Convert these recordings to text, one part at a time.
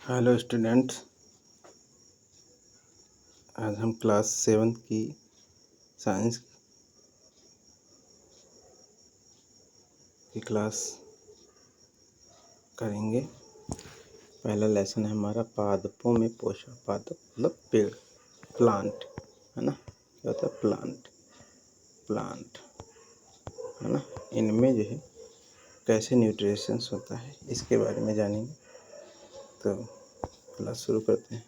Hello students. आज हम class 7 की साइंस की क्लास करेंगे। पहला लेसन है हमारा पादपों में पोषण। पादप मतलब पेड़, प्लांट, है ना। क्या होता है? प्लांट, है ना। इनमें जो है कैसे न्यूट्रिशंस होता है इसके बारे में जानेंगे। तो क्लास शुरू करते हैं।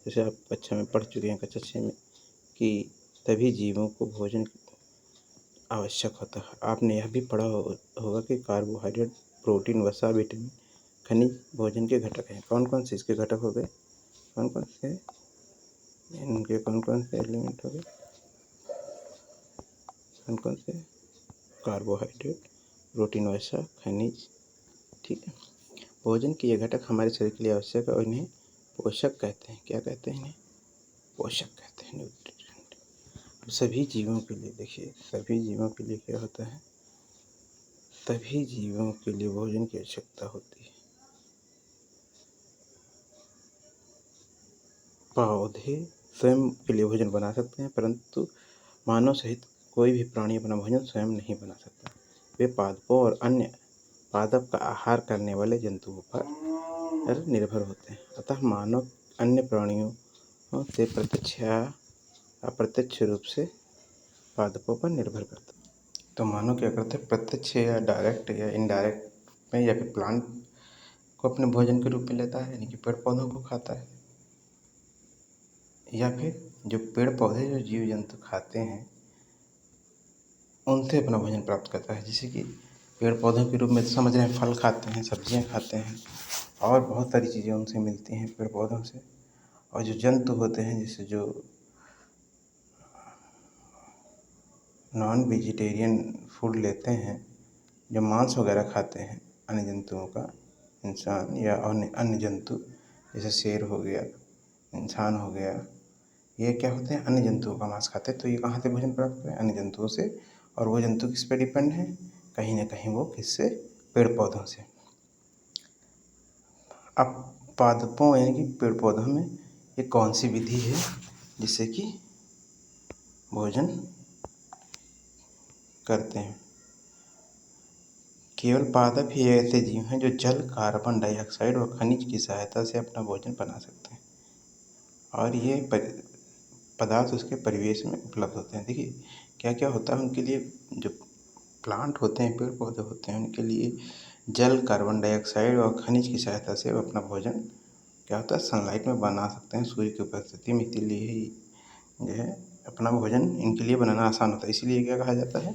जैसे आप कक्षा में पढ़ चुके हैं, कक्षा 6 में, कि सभी जीवों को भोजन आवश्यक होता है। आपने यह भी पढ़ा होगा कि कार्बोहाइड्रेट, प्रोटीन, वसा, विटामिन, खनिज भोजन के घटक हैं। कौन कौन से इसके घटक हो गए? कौन कौन से इनके कौन कौन से एलिमेंट हो गए? कौन कौन से? कार्बोहाइड्रेट, प्रोटीन, वसा, खनिज। ठीक है। भोजन के ये घटक हमारे शरीर के लिए आवश्यक है और इन्हें पोषक कहते हैं। क्या कहते हैं? इन्हें पोषक कहते हैं, न्यूट्रिएंट। सभी जीवों के लिए देखिए, सभी जीवों के लिए क्या होता है? सभी जीवों के लिए भोजन की आवश्यकता होती है। पौधे स्वयं के लिए भोजन बना सकते हैं, परंतु मानव सहित कोई भी प्राणी अपना भोजन स्वयं नहीं बना सकता। वे पादपों और अन्य पादप का आहार करने वाले जंतुओं पर निर्भर होते हैं। अतः मानव अन्य प्राणियों से प्रत्यक्ष या अप्रत्यक्ष रूप से पादपों पर निर्भर करता है। तो मानव क्या करते हैं? प्रत्यक्ष या डायरेक्ट या इनडायरेक्ट में या फिर प्लांट को अपने भोजन के रूप में लेता है, यानी कि पेड़ पौधों को खाता है, या फिर जो पेड़ पौधे जो जीव जंतु खाते हैं उनसे अपना भोजन प्राप्त करता है। जैसे कि पेड़ पौधों के रूप में समझ रहे हैं, फल खाते हैं, सब्जियां खाते हैं और बहुत सारी चीज़ें उनसे मिलती हैं पेड़ पौधों से। और जो जंतु होते हैं, जैसे जो नॉन वेजिटेरियन फूड लेते हैं, जो मांस वगैरह खाते हैं अन्य जंतुओं का, इंसान या अन्य जंतु, जैसे शेर हो गया, इंसान हो गया, ये क्या होते हैं? अन्य जंतुओं का मांस खाते हैं। तो ये कहाँ से भोजन प्राप्त करें? अन्य जंतुओं से। और वो जंतु किस पे डिपेंड है? कहीं ना कहीं वो किससे? पेड़ पौधों से। अब पादपों यानी कि पेड़ पौधों में ये कौन सी विधि है जिससे कि भोजन करते हैं? केवल पादप ही ऐसे जीव हैं जो जल, कार्बन डाइऑक्साइड और खनिज की सहायता से अपना भोजन बना सकते हैं, और ये पदार्थ उसके परिवेश में उपलब्ध होते हैं। देखिए क्या क्या होता है उनके लिए। जो प्लांट होते हैं, पेड़ पौधे होते हैं, उनके लिए जल, कार्बन डाइऑक्साइड और खनिज की सहायता से वो अपना भोजन क्या होता है? सनलाइट में बना सकते हैं, सूर्य की उपस्थिति में। इसीलिए ही जो है अपना भोजन इनके लिए बनाना आसान होता है। इसीलिए क्या कहा जाता है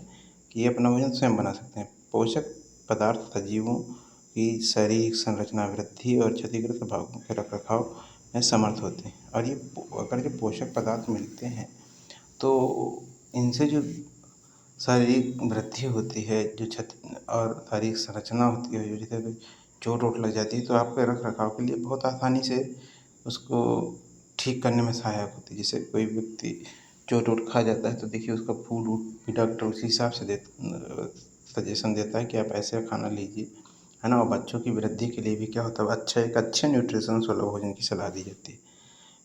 कि ये अपना भोजन स्वयं बना सकते हैं। पोषक पदार्थ तथा जीवों की शारीरिक संरचना, वृद्धि और क्षतिग्रस्त भागों के रखरखाव में समर्थ होते हैं। और ये अगर जो पोषक पदार्थ मिलते हैं तो इनसे जो शारीरिक वृद्धि होती है, जो और शारीरिक संरचना होती है, जो जैसे कोई चोट वोट लग जाती है तो आपके रख रखाव के लिए बहुत आसानी से उसको ठीक करने में सहायक होती है। जैसे कोई व्यक्ति चोट वोट खा जाता है तो देखिए उसका फूड वूड भी डॉक्टर उसी हिसाब से सजेशन देता है कि आप ऐसे खाना लीजिए, है ना। और बच्चों की वृद्धि के लिए भी क्या होता है? एक अच्छे न्यूट्रिशंस वाला भोजन की सलाह दी जाती है।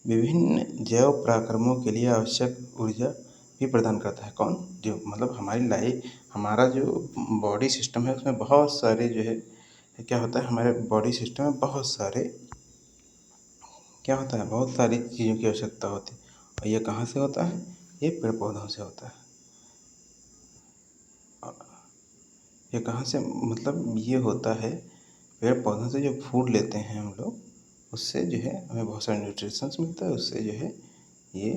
विभिन्न जैव पराक्रमों के लिए आवश्यक ऊर्जा भी प्रदान करता है। कौन? जो मतलब हमारी लाइफ, हमारा जो बॉडी सिस्टम है उसमें बहुत सारे जो है क्या होता है? हमारे बॉडी सिस्टम में बहुत सारे क्या होता है? बहुत सारी चीज़ों की आवश्यकता होती है। और ये कहाँ से होता है? ये पेड़ पौधों से होता है। ये कहाँ से? मतलब ये होता है पेड़ पौधों से। जो फूड लेते हैं हम लोग, उससे जो है हमें बहुत सारे न्यूट्रिशंस मिलता है। उससे जो है ये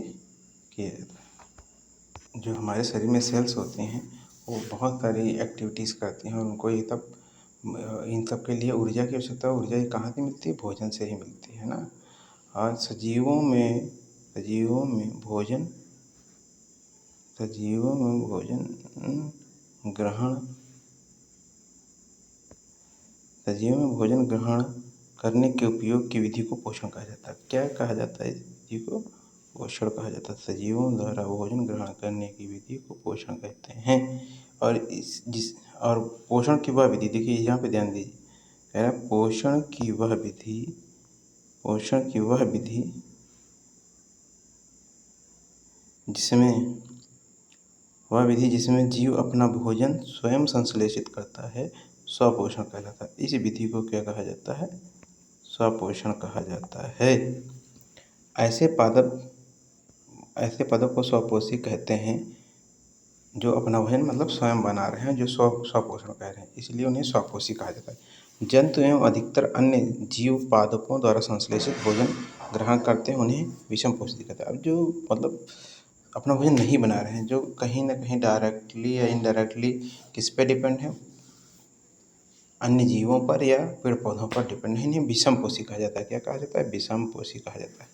किया जाता है। जो हमारे शरीर में सेल्स होती हैं वो बहुत सारी एक्टिविटीज़ करती हैं और उनको ये तब इन सब के लिए ऊर्जा की आवश्यकता है। ऊर्जा ये कहाँ से मिलती है? भोजन से ही मिलती है ना। और सजीवों में भोजन ग्रहण सजीवों में भोजन ग्रहण करने के उपयोग की विधि को पोषण कहा जाता है। क्या कहा जाता है? इस विधि को पोषण कहा जाता है। सजीवों द्वारा भोजन ग्रहण करने की विधि को पोषण कहते हैं। और पोषण की वह विधि, देखिए यहाँ पे ध्यान दीजिए, कह रहा है पोषण की वह विधि पोषण की वह विधि जिसमें जीव अपना भोजन स्वयं संश्लेषित करता है स्वपोषण कहलाता है। इस विधि को क्या कहा जाता है? स्वपोषण कहा जाता है। ऐसे पादप को स्वपोषी कहते हैं जो अपना भोजन मतलब स्वयं बना रहे हैं, जो स्वपोषण कह रहे हैं, इसलिए उन्हें स्वपोषी कहा जाता है। जंतु एवं अधिकतर अन्य जीव पादपों द्वारा संश्लेषित भोजन ग्रहण करते हैं, उन्हें विषम पोषी कहते हैं। अब जो मतलब अपना भोजन नहीं बना रहे हैं, जो कहीं ना कहीं डायरेक्टली या इनडायरेक्टली किस पे डिपेंड है? अन्य जीवों पर या पेड़ पौधों पर डिपेंड है, इन्हें विषम पोषी कहा जाता है। क्या कहा जाता है? विषम पोषी कहा जाता है।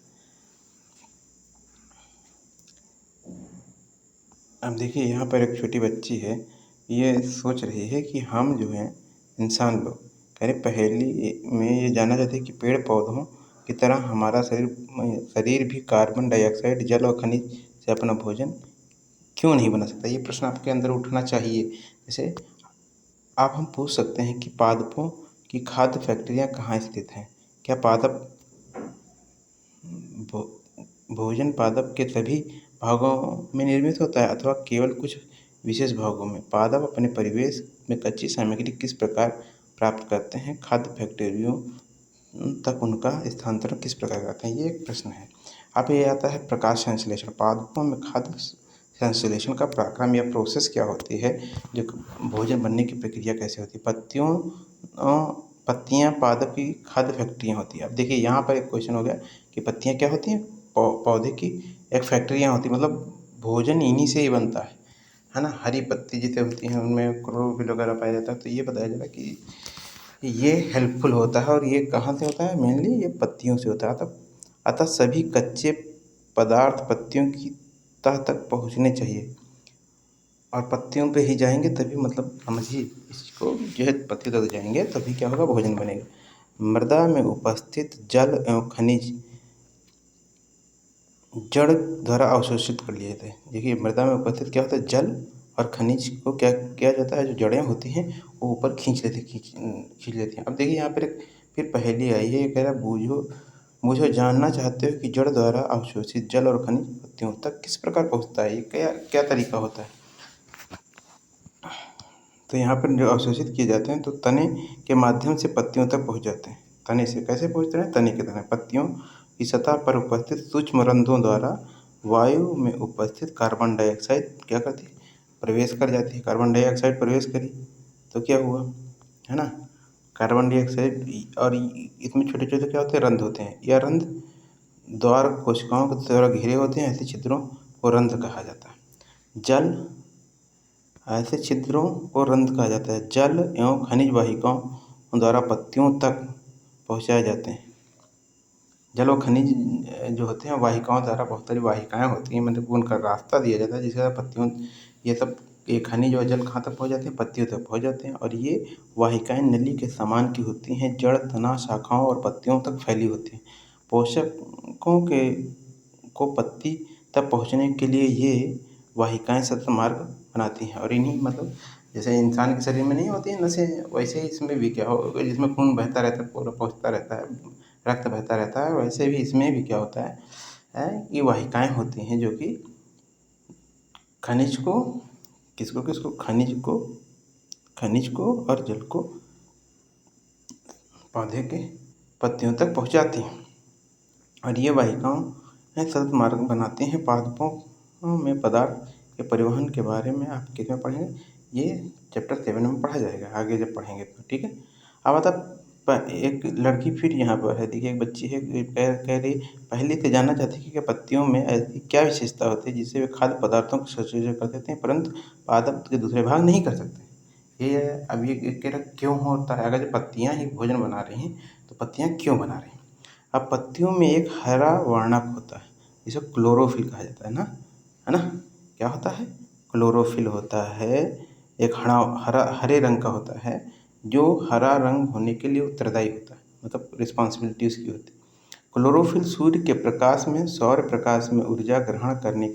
अब देखिए यहाँ पर एक छोटी बच्ची है, ये सोच रही है कि हम जो हैं इंसान लोग कह रहे पहेली में ये जानना चाहते हैं कि पेड़ पौधों की तरह हमारा शरीर भी कार्बन डाइऑक्साइड, जल और खनिज से अपना भोजन क्यों नहीं बना सकता। ये प्रश्न आपके अंदर उठना चाहिए। जैसे आप हम पूछ सकते हैं कि पादपों की खाद्य फैक्ट्रियाँ कहाँ स्थित हैं? क्या भोजन पादप के सभी भागों में निर्मित होता है अथवा केवल कुछ विशेष भागों में? पादप अपने परिवेश में कच्ची सामग्री किस प्रकार प्राप्त करते हैं? खाद्य फैक्ट्रियों तक उनका स्थानांतरण किस प्रकार करते हैं? ये एक प्रश्न है। अब ये आता है प्रकाश संश्लेषण। पादपों में खाद्य संश्लेषण का प्रक्रम या प्रोसेस क्या होती है? जो भोजन बनने की प्रक्रिया कैसे होती है? पत्तियाँ पादप की खाद्य फैक्ट्रियाँ होती हैं। अब देखिए यहाँ पर एक क्वेश्चन हो गया कि पत्तियाँ क्या होती हैं? पौधे की एक फैक्ट्रियाँ होती हैं, मतलब भोजन इन्हीं से ही बनता है ना। हरी पत्ती जितने होती हैं उनमें क्लोरोफिल वगैरह पाया जाता है। तो ये बताया जा रहा है कि ये हेल्पफुल होता है और ये कहाँ से होता है? मेनली ये पत्तियों से होता है। अतः सभी कच्चे पदार्थ पत्तियों की तह तक पहुँचने चाहिए और पत्तियों पे ही जाएंगे तभी, मतलब समझिए इसको, जो है पत्ती तक जाएंगे तभी क्या होगा? भोजन बनेगा। मृदा में उपस्थित जल एवं खनिज जड़ द्वारा अवशोषित कर लिए जाते हैं। देखिए मृदा में उपस्थित क्या होता है? जल और खनिज को क्या किया जाता है? जो जड़ें होती हैं वो ऊपर खींच लेती हैं। अब देखिए यहाँ पर एक फिर पहेली आई है, ये कह रहा है बूझो जानना चाहते हो कि जड़ द्वारा अवशोषित जल और खनिज पत्तियों तक किस प्रकार पहुँचता है? ये क्या तरीका होता है? तो यहाँ पर जो अवशोषित किए जाते हैं तो तने के माध्यम से पत्तियों तक पहुँच जाते हैं। तने से कैसे पहुँचते हैं? तने के तरह पत्तियों की सतह पर उपस्थित सूक्ष्म रंध्रों द्वारा वायु में उपस्थित कार्बन डाइऑक्साइड क्या करती है? प्रवेश कर जाती है। कार्बन डाइऑक्साइड प्रवेश करी तो क्या हुआ, है ना? कार्बन डाइऑक्साइड, और इसमें छोटे छोटे क्या होते हैं? रंध्र होते हैं। यह रंध्र द्वार कोशिकाओं के द्वारा घिरे होते हैं। ऐसे छिद्रों को रंध्र कहा जाता है। ऐसे छिद्रों को रंध्र कहा जाता है। जल एवं खनिज वाहिकाओं द्वारा पत्तियों तक पहुँचाए जाते हैं। जल और खनिज जो होते हैं वाहिकाओं द्वारा, बहुत सारी वाहिकाएँ होती हैं, मतलब उनका रास्ता दिया जाता है जिसके द्वारा पत्तियों, ये सब ये खनिज और जल कहाँ तक पहुँच जाते हैं? पत्तियों तक पहुँच जाते हैं। और ये वाहिकाएँ नली के समान की होती हैं, जड़, तना, शाखाओं और पत्तियों तक फैली होती हैं। पोषकों को पत्ती तक पहुँचने के लिए ये वाहिकाएँ सतत मार्ग बनाती हैं। और इन्हीं, मतलब जैसे इंसान के शरीर में नहीं होती हैं नसें, वैसे ही इसमें भी क्या हो, जिसमें खून बहता रहता है, पूरा पहुँचता रहता है, रक्त बहता रहता है, वैसे भी इसमें भी क्या होता है ये वाहिकाएँ होती हैं जो कि खनिज को किसको खनिज को और जल को पौधे के पत्तियों तक पहुंचाती हैं। और ये वाहिकाओं सतत मार्ग बनाती हैं। पादपों में पदार्थ के परिवहन के बारे में आप किसमें पढ़ेंगे? ये चैप्टर 7 में पढ़ा जाएगा, आगे जब पढ़ेंगे तो, ठीक है। अब आता एक लड़की फिर यहाँ पर है, देखिए एक बच्ची है, कह रही पहले से जानना चाहती है कि क्या पत्तियों में ऐसी क्या विशेषता होती है जिससे वे खाद्य पदार्थों को संश्लेषण कर देते हैं परंतु पादप के दूसरे भाग नहीं कर सकते? ये अब ये कह रहा क्यों होता है? अगर जो पत्तियाँ ही भोजन बना रही हैं तो पत्तियाँ क्यों बना रही हैं? अब पत्तियों में एक हरा वर्णक होता है जिसे क्लोरोफिल कहा जाता है ना, है ना? क्या होता है? क्लोरोफिल होता है। एक हरे रंग का होता है जो हरा रंग होने के लिए उत्तरदायी होता है, मतलब रिस्पॉन्सिबिलिटी उसकी होती है। क्लोरोफिल सूर्य के प्रकाश में, सौर प्रकाश में ऊर्जा ग्रहण करने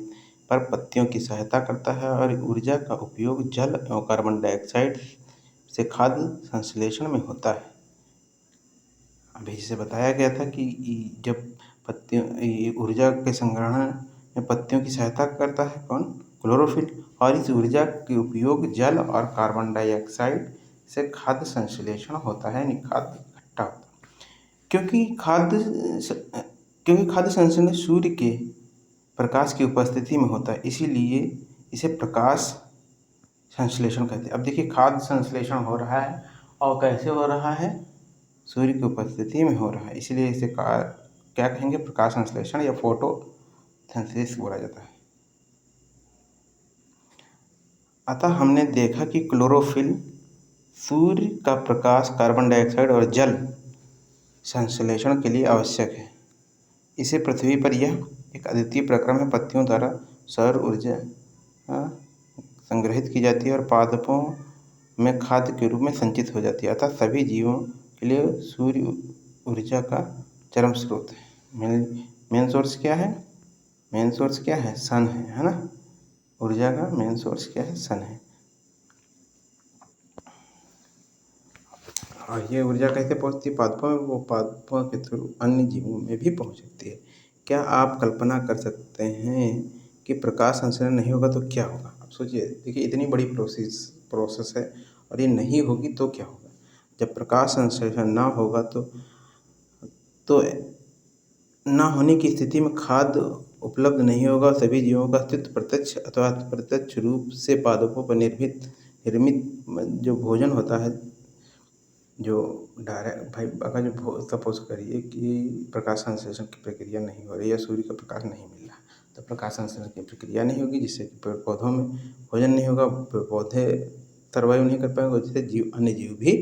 पर पत्तियों की सहायता करता है और ऊर्जा का उपयोग जल एवं कार्बन डाइऑक्साइड से खाद्य संश्लेषण में होता है। अभी जैसे बताया गया था कि जब पत्तियों ऊर्जा के संग्रहण में पत्तियों की सहायता करता है कौन, क्लोरोफिल। और इस ऊर्जा के उपयोग जल और कार्बन डाइऑक्साइड से खाद्य संश्लेषण होता है, यानी खाद्य इकट्ठा होता है। क्योंकि खाद्य संश्लेषण सूर्य के प्रकाश की उपस्थिति में होता है, इसीलिए इसे प्रकाश संश्लेषण कहते हैं। अब देखिए खाद्य संश्लेषण हो रहा है और कैसे हो रहा है, सूर्य की उपस्थिति में हो रहा है, इसलिए इसे क्या कहेंगे, प्रकाश संश्लेषण या फोटोसिंथेसिस बोला जाता है। अतः हमने देखा कि क्लोरोफिल सूर्य का प्रकाश, कार्बन डाइऑक्साइड और जल संश्लेषण के लिए आवश्यक है। इसे पृथ्वी पर यह एक अद्वितीय प्रक्रम है। पत्तियों द्वारा सौर ऊर्जा संग्रहित की जाती है और पादपों में खाद्य के रूप में संचित हो जाती है। अतः सभी जीवों के लिए सूर्य ऊर्जा का चरम स्रोत है। मेन सोर्स क्या है, मेन सोर्स क्या है, सन है ना। ऊर्जा का मेन सोर्स क्या है, सन है। और ये ऊर्जा कैसे पहुंचती है पादपों में, वो पादपों के थ्रू अन्य जीवों में भी पहुंच सकती है। क्या आप कल्पना कर सकते हैं कि प्रकाश संश्लेषण नहीं होगा तो क्या होगा। आप सोचिए, देखिए इतनी बड़ी प्रोसेस है और ये नहीं होगी तो क्या होगा। जब प्रकाश संश्लेषण ना होगा तो ना होने की स्थिति में खाद्य उपलब्ध नहीं होगा। सभी जीवों का अस्तित्व प्रत्यक्ष अथवा अप्रत्यक्ष रूप से पादपों पर निर्मित जो भोजन होता है, जो डायरेक्ट भाई अगर जो सपोज करिए कि प्रकाश संश्लेषण की प्रक्रिया नहीं हो रही या सूर्य का प्रकाश नहीं मिल रहा, तो प्रकाश संश्लेषण की प्रक्रिया नहीं होगी, जिससे कि पेड़ पौधों में भोजन नहीं होगा, पेड़ पौधे सर्वाइव नहीं कर पाएंगे, जिससे अन्य जीव भी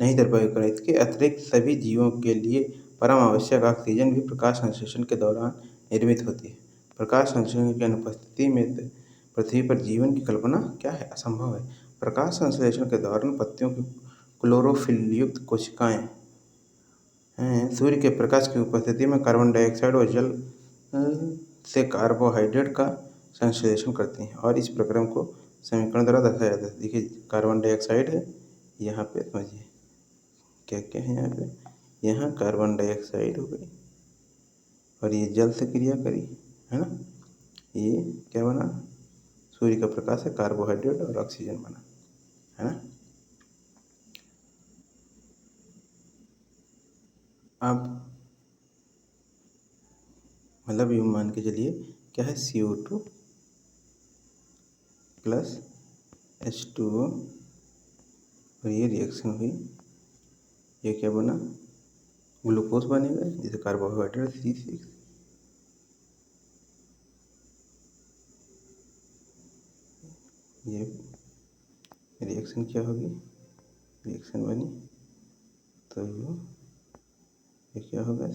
नहीं सर्वाइव करेंगे। इसके अतिरिक्त सभी जीवों के लिए परम आवश्यक ऑक्सीजन भी प्रकाश संश्लेषण के दौरान निर्मित होती है। प्रकाश संश्लेषण की अनुपस्थिति में पृथ्वी पर जीवन की कल्पना क्या है, असंभव है। प्रकाश संश्लेषण के दौरान पत्तियों की क्लोरोफिल युक्त कोशिकाएं सूर्य के प्रकाश की उपस्थिति में कार्बन डाइऑक्साइड और जल से कार्बोहाइड्रेट का संश्लेषण करती हैं और इस प्रक्रम को समीकरण द्वारा दर्शाया जाता है। देखिए कार्बन डाइऑक्साइड है, यहाँ पे समझिए क्या क्या है, यहाँ कार्बन डाइऑक्साइड हो गई और ये जल से क्रिया करी है ना, ये क्या बना, सूर्य का प्रकाश है, कार्बोहाइड्रेट और ऑक्सीजन बना है ना। अब मतलब यूँ मान के चलिए क्या है, CO2 प्लस H2O और ये रिएक्शन हुई, ये क्या बना, ग्लूकोज बनेगा, जैसे कार्बोहाइड्रेट C6, ये रिएक्शन क्या होगी, रिएक्शन बनी तो ये क्या होगा,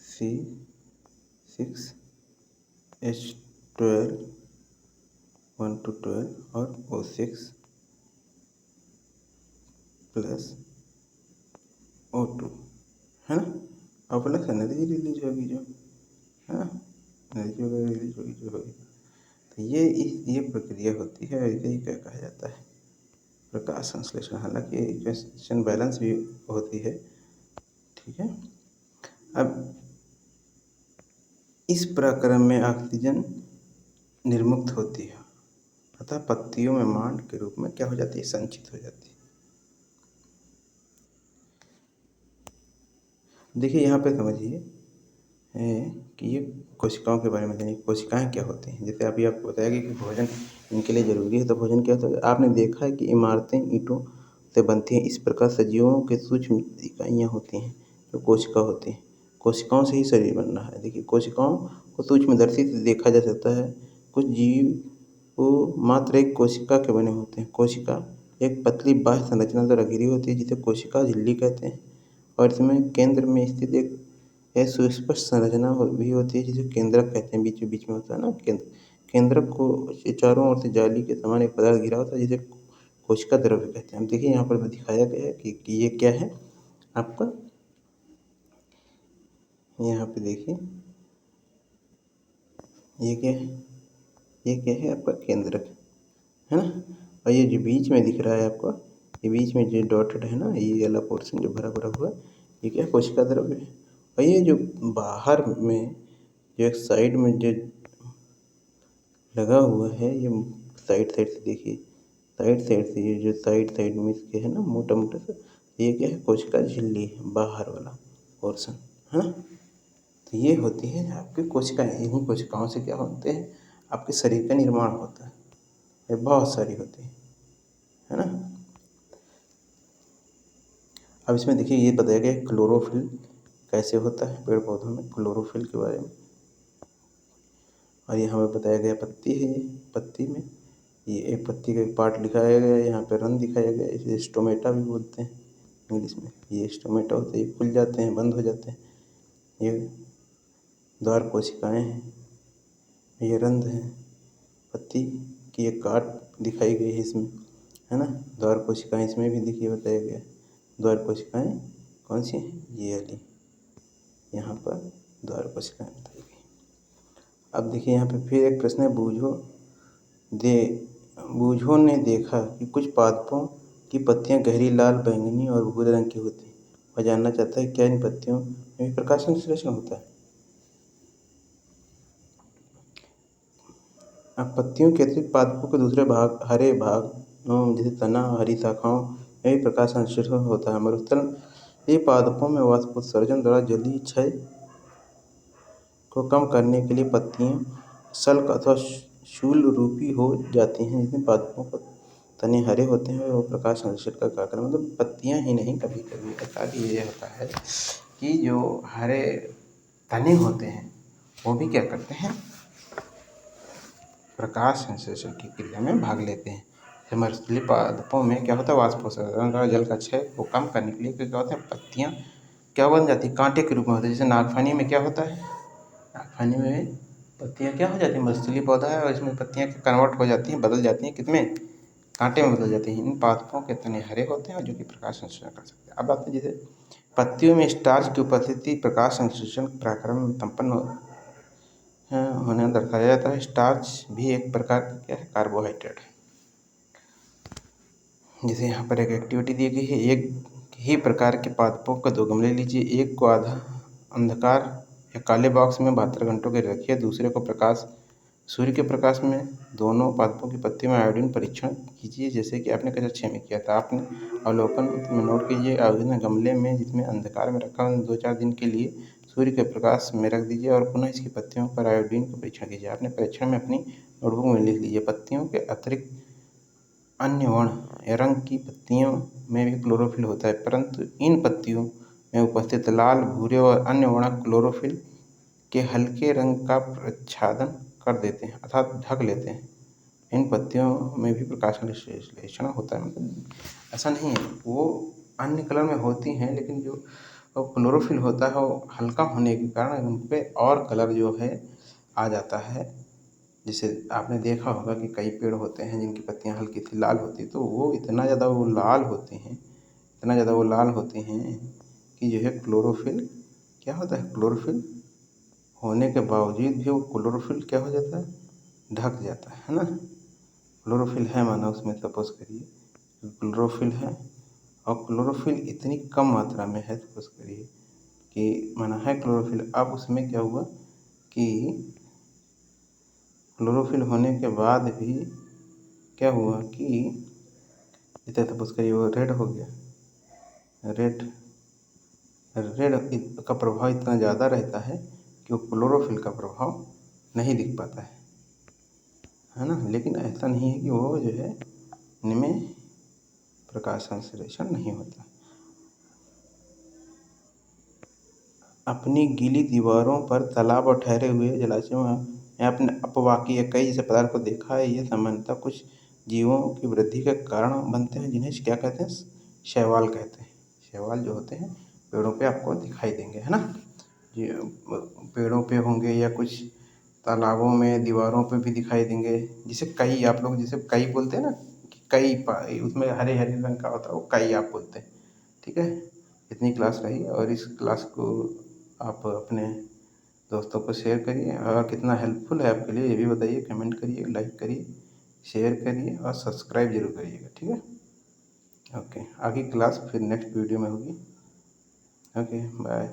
C6H12 1 to 12 और O6 प्लस O2 है ना। और प्लस एनर्जी रिलीज होगी जो है ना, एनर्जी वगैरह रिलीज होगी जो होगी, तो ये प्रक्रिया होती है। इसे ही क्या कहा जाता है, प्रकाश संश्लेषण। हालांकि इक्वेशन बैलेंस भी होती है, ठीक है। अब इस प्रक्रम में ऑक्सीजन निर्मुक्त होती है, अतः पत्तियों में मांड के रूप में क्या हो जाती है, संचित हो जाती है। देखिए यहाँ पे समझिए कि ये कोशिकाओं के बारे में जानिए, कोशिकाएं क्या होती हैं। जैसे अभी आपको बताया कि भोजन इनके लिए जरूरी है, तो भोजन क्या होता है। आपने देखा है कि इमारतें ईंटों से बनती हैं, इस प्रकार सजीवों के सूक्ष्म इकाइयाँ होती हैं जो कोशिका होती हैं। कोशिकाओं से ही शरीर बन रहा है। देखिए कोशिकाओं को सूक्ष्मदर्शी से देखा जा सकता है। कुछ जीव वो मात्र एक कोशिका के बने होते हैं। कोशिका एक पतली बाह्य संरचना द्वारा घिरी होती है, जिसे कोशिका झिल्ली कहते हैं, और इसमें केंद्र में स्थित एक सुस्पष्ट संरचना भी होती है, जिसे केंद्रक कहते हैं। बीच बीच में होता है ना केंद्रक को चारों ओर से जाली के समान एक पदार्थ घिरा होता है, जिसे कोशिका द्रव्य कहते हैं। अब देखिए यहाँ पर दिखाया गया है कि ये क्या है आपका, यहाँ पे देखिए ये क्या है, ये क्या है आपका केंद्रक है ना। और ये जो बीच में दिख रहा है आपका, ये बीच में जो डॉटेड है ना, ये वाला पोर्शन जो भरा भरा हुआ, ये क्या कोशिका द्रव्य है। और ये जो बाहर में जो एक साइड में जो लगा हुआ है, ये साइड साइड से देखिए, साइड साइड से ये जो साइड साइड में इसके है ना मोटा मोटा सा, ये क्या है कोशिका झिल्ली है, बाहर वाला पोर्शन है ना। तो ये होती है आपकी कोशिकाएं। इन्हीं कोशिकाओं से क्या होते हैं, आपके शरीर का निर्माण होता है। ये बहुत सारी होती है ना। अब इसमें देखिए ये बताया गया क्लोरोफिल कैसे होता है पेड़ पौधों में, क्लोरोफिल के बारे में। और ये हमें बताया गया पत्ती है, ये पत्ती में ये एक पत्ती का एक पार्ट दिखाया गया है, यहाँ पे रन दिखाया गया है, इसे स्टोमेटा भी बोलते हैं इंग्लिश में। ये स्टोमेटा होते हैं, ये खुल जाते हैं, बंद हो जाते हैं। ये द्वार कोशिकाएँ हैं, ये रंध्र हैं। पत्ती की एक काट दिखाई गई है इसमें, है ना। द्वार कोशिकाएँ इसमें भी देखिए बताया गया है। द्वार कोशिकाएँ कौन सी हैं, ये वाली, यहाँ पर द्वार कोशिकाएँ बताई गई। अब देखिए यहाँ पे फिर एक प्रश्न है, बूझों ने देखा कि कुछ पादपों की पत्तियां गहरी लाल, बैंगनी और भूरे रंग की होती हैं। वह जानना चाहता है क्या इन पत्तियों में भी प्रकाश संश्लेषण होता है। अब पत्तियों के अतिरिक्त पादपों के दूसरे भाग, हरे भाग जैसे तना, हरी शाखाओं में भी प्रकाश संश्लेषण होता है। मरुस्थल ये पादपों में वाष्पोत्सर्जन द्वारा जलीय क्षय को कम करने के लिए पत्तियां सल्क अथवा शूल रूपी हो जाती हैं। जिसमें पादपों को तने हरे होते हैं, वो प्रकाश संश्लेषण का कार्य, मतलब पत्तियां ही नहीं, कभी कभी ऐसा भी ये होता है कि जो हरे तने होते हैं वो भी क्या करते हैं, प्रकाश संश्लेषण की क्रिया में भाग लेते हैं। मरुस्थलीय पादपों में क्या होता है, वाष्पोत्सर्जन जल का क्षय को कम करने के लिए क्या होता है, पत्तियां क्या बन जाती है, कांटे के रूप में होती है। जैसे नागफनी में क्या होता है, नागफनी में पत्तियां क्या हो जाती हैं, मरुस्थलीय पौधा है और इसमें पत्तियां कन्वर्ट हो जाती हैं, बदल जाती हैं, कितने कांटे में बदल जाती हैं। इन पादपों के तने हरे होते हैं और जो कि प्रकाश संश्लेषण कर सकते हैं। अब बात है जैसे पत्तियों में स्टार्च की उपस्थिति प्रकाश संश्लेषण प्रक्रम में संपन्न होने दर्शाया जाता है। स्टार्च भी एक प्रकार का क्या है, कार्बोहाइड्रेट है। जैसे यहाँ पर एक एक्टिविटी दी गई है, एक ही प्रकार के पादपों का 2 गमले लीजिए। एक को आधा अंधकार या काले बॉक्स में 72 घंटों के रखिए, दूसरे को सूर्य के प्रकाश में। दोनों पादपों की पत्तियों में आयोडीन परीक्षण कीजिए, जैसे कि आपने कक्षा 6 में किया था। आपने अवलोकन में नोट कीजिए, आयोडीन गमले में जिसमें अंधकार में रखा 2-4 दिन के लिए सूर्य के प्रकाश में रख दीजिए और पुनः इसकी पत्तियों पर आयोडीन का परीक्षण कीजिए। आपने परीक्षण में अपनी नोटबुक में लिख लीजिए। पत्तियों के अतिरिक्त अन्य वर्ण या रंग की पत्तियों में भी क्लोरोफिल होता है, परंतु इन पत्तियों में उपस्थित लाल, भूरे और अन्य वर्ण क्लोरोफिल के हल्के रंग का प्रच्छादन कर देते हैं अर्थात ढक लेते हैं। इन पत्तियों में भी प्रकाश संश्लेषण होता है, मतलब ऐसा नहीं है, वो अन्य कलर में होती हैं, लेकिन जो क्लोरोफिल होता है वो हल्का होने के कारण उन पर और कलर जो है आ जाता है। जैसे आपने देखा होगा कि कई पेड़ होते हैं जिनकी पत्तियां हल्की सी लाल होती है, तो वो इतना ज़्यादा वो लाल होते हैं, इतना ज़्यादा वो लाल होते हैं कि जो है क्लोरोफिल क्या होता है, क्लोरोफिल होने के बावजूद भी वो क्लोरोफिल क्या हो जाता है, ढक जाता है ना। क्लोरोफिल है माना उसमें, सपोज करिए क्लोरोफिल है और क्लोरोफिल इतनी कम मात्रा में है, सपोज करिए कि माना है क्लोरोफिल। अब उसमें क्या हुआ कि क्लोरोफिल होने के बाद भी क्या हुआ कि जैसे सपोज करिए वो रेड हो गया, रेड का प्रभाव इतना ज़्यादा रहता है कि वो क्लोरोफिल का प्रभाव नहीं दिख पाता है ना। लेकिन ऐसा नहीं है कि वो जो है इनमें प्रकाश संश्लेषण नहीं होता। अपनी गीली दीवारों पर तालाब और ठहरे हुए जलाशयों में आपने अपवाकी या कई जैसे पदार्थ को देखा है। ये सामान्यतः कुछ जीवों की वृद्धि के कारण बनते हैं, जिन्हें क्या कहते हैं, शैवाल कहते हैं। शैवाल जो होते हैं पेड़ों पे आपको दिखाई देंगे, है ना। ये पेड़ों पे होंगे या कुछ तालाबों में दीवारों पे भी दिखाई देंगे। जैसे कई, आप लोग जैसे कई बोलते हैं ना, कि कई उसमें हरे हरे रंग का होता है, वो कई आप बोलते हैं, ठीक है। इतनी क्लास रही और इस क्लास को आप अपने दोस्तों को शेयर करिए और कितना हेल्पफुल है आपके लिए ये भी बताइए, कमेंट करिए, लाइक करिए, शेयर करिए और सब्सक्राइब जरूर करिएगा, ठीक है। ओके, आगे क्लास फिर नेक्स्ट वीडियो में होगी। Okay, bye.